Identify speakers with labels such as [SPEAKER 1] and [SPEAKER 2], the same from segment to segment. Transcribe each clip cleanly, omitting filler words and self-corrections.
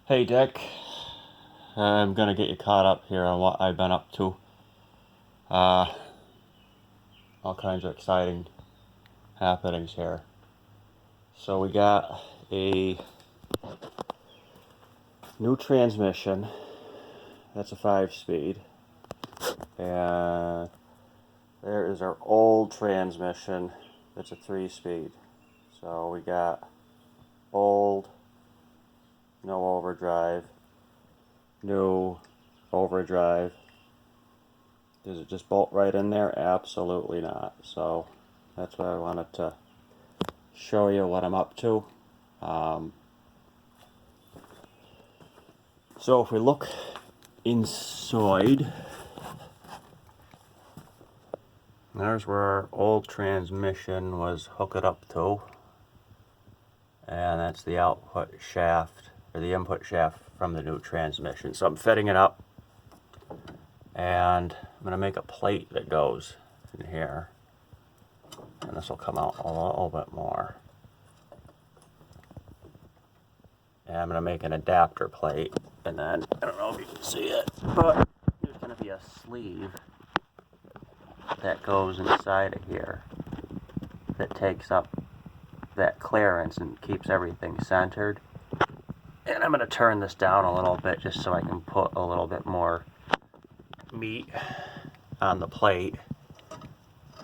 [SPEAKER 1] Hey Dick, I'm gonna get you caught up here on what I've been up to. Uh, all kinds of exciting happenings here. So we got a new transmission. That's a 5-speed, and there is our old transmission. That's a 3-speed. So we got old, no overdrive, new, overdrive. Does it just bolt right in there? Absolutely not. So that's why I wanted to show you what I'm up to. So if we look inside, there's where our old transmission was hooked up to, and that's the output shaft, or the input shaft from the new transmission. So I'm fitting it up, and I'm going to make a plate that goes in here, and this will come out a little bit more. And I'm going to make an adapter plate, and then, I don't know if you can see it, but there's going to be a sleeve that goes inside of here that takes up that clearance and keeps everything centered. And I'm going to turn this down a little bit just so I can put a little bit more meat on the plate.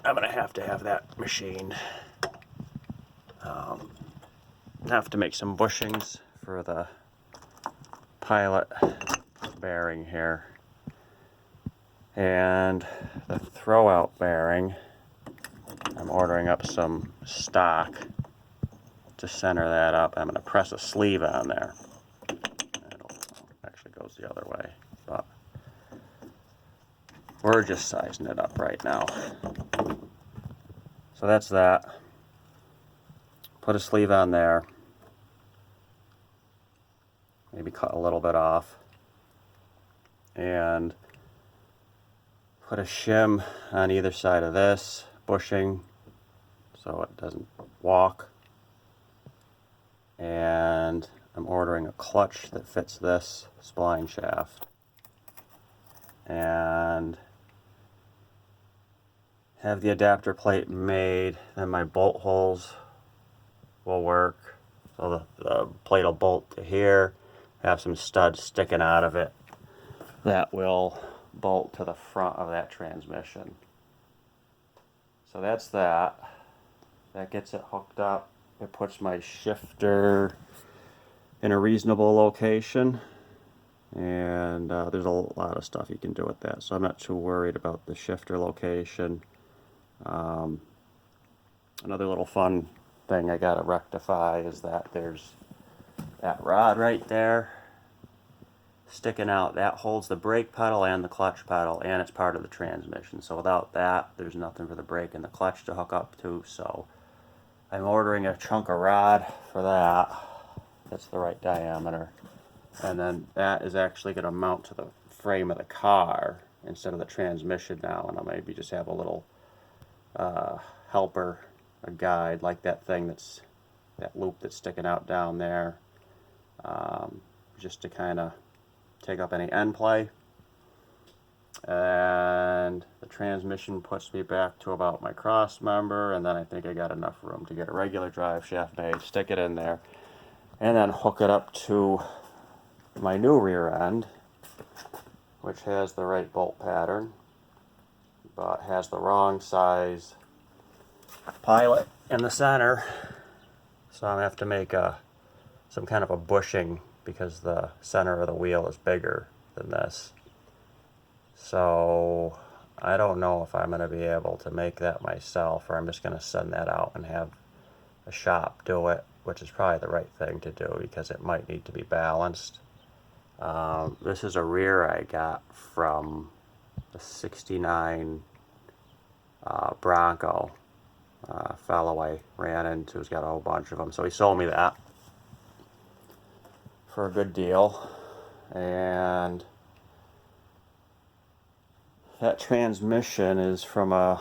[SPEAKER 1] I'm going to have that machined. Have to make some bushings for the pilot bearing here. And the throwout bearing, I'm ordering up some stock to center that up. I'm going to press a sleeve on there. It actually goes the other way, but we're just sizing it up right now. So that's that. Put a sleeve on there. Maybe cut a little bit off. And put a shim on either side of this bushing so it doesn't walk. And I'm ordering a clutch that fits this spline shaft. And have the adapter plate made, then my bolt holes will work. So the plate will bolt to here, have some studs sticking out of it that will bolt to the front of that transmission. So that's that. That gets it hooked up. It puts my shifter in a reasonable location. And there's a lot of stuff you can do with that. So I'm not too worried about the shifter location. Another little fun thing I gotta rectify is that there's that rod right there sticking out. That holds the brake pedal and the clutch pedal, and it's part of the transmission. So without that, there's nothing for the brake and the clutch to hook up to. So I'm ordering a chunk of rod for that. That's the right diameter. And then that is actually going to mount to the frame of the car instead of the transmission now. And I'll maybe just have a little helper, a guide, like that thing that loop that's sticking out down there, just to kind of take up any end play. And the transmission puts me back to about my cross member, and then I think I got enough room to get a regular drive shaft made, stick it in there, and then hook it up to my new rear end, which has the right bolt pattern, but has the wrong size pilot in the center. So I'm going to have to make some kind of a bushing because the center of the wheel is bigger than this. So I don't know if I'm going to be able to make that myself, or I'm just going to send that out and have a shop do it, which is probably the right thing to do because it might need to be balanced. This is a rear I got from the 69 Bronco. Fellow I ran into has got a whole bunch of them, so he sold me that for a good deal. And that transmission is from a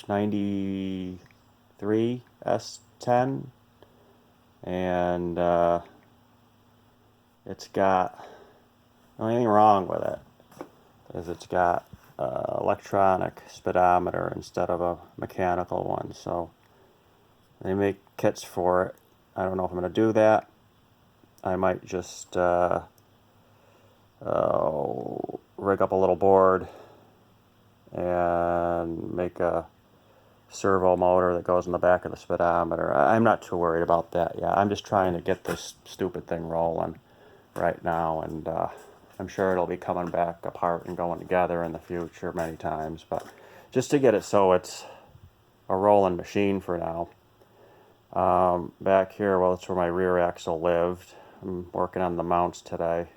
[SPEAKER 1] 93 S10, and it's got, the only thing wrong with it is it's got electronic speedometer instead of a mechanical one. So they make kits for it. I don't know if I'm going to do that. I might just rig up a little board and make a servo motor that goes in the back of the speedometer. I'm not too worried about that yet. I'm just trying to get this stupid thing rolling right now, and I'm sure it'll be coming back apart and going together in the future many times, but just to get it so it's a rolling machine for now. Back here, well, that's where my rear axle lived. I'm working on the mounts today,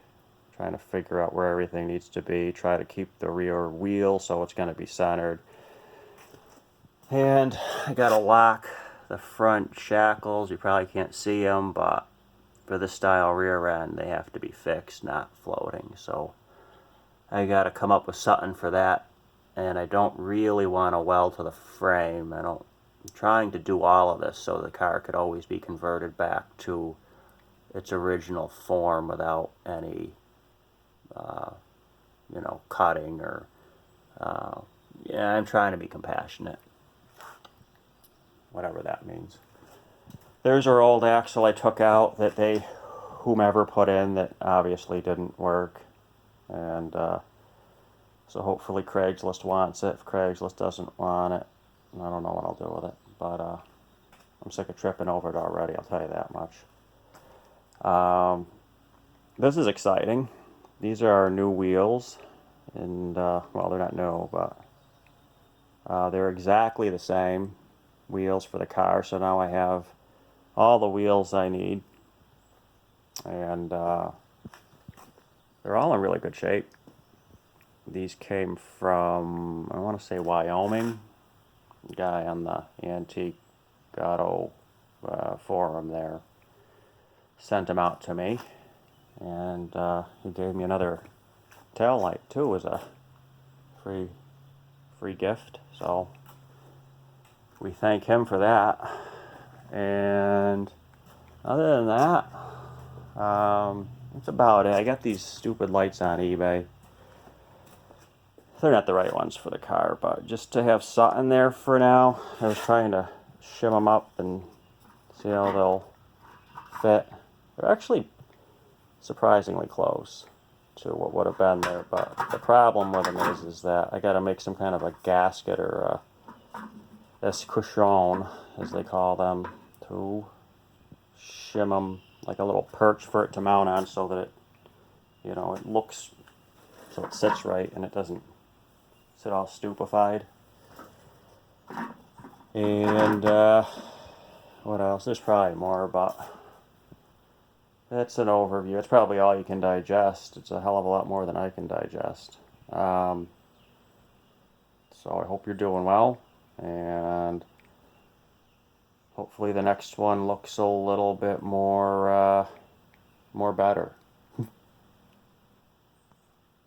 [SPEAKER 1] trying to figure out where everything needs to be, try to keep the rear wheel so it's going to be centered. And I got to lock the front shackles. You probably can't see them, but for this style rear end, they have to be fixed, not floating. So I got to come up with something for that. And I don't really want to weld to the frame. I'm trying to do all of this so the car could always be converted back to its original form without any, cutting or, yeah, I'm trying to be compassionate. Whatever that means. There's our old axle I took out that whomever put in that obviously didn't work. And so hopefully Craigslist wants it. If Craigslist doesn't want it, I don't know what I'll do with it. But I'm sick of tripping over it already, I'll tell you that much. This is exciting. These are our new wheels. And, well, they're not new, but they're exactly the same wheels for the car. So now I have all the wheels I need, and they're all in really good shape. These came from, I want to say, Wyoming. The guy on the Antique Auto forum there sent them out to me, and he gave me another tail light too as a free gift. So we thank him for that. And other than that, that's about it. I got these stupid lights on eBay. They're not the right ones for the car, but just to have something there for now. I was trying to shim them up and see how they'll fit. They're actually surprisingly close to what would have been there, but the problem with them is that I got to make some kind of a gasket or a cushion, as they call them, to shim them like a little perch for it to mount on, so that it looks, so it sits right and it doesn't sit all stupefied. And what else? There's probably more, but that's an overview. It's probably all you can digest. It's a hell of a lot more than I can digest. So I hope you're doing well, and hopefully the next one looks a little bit more better.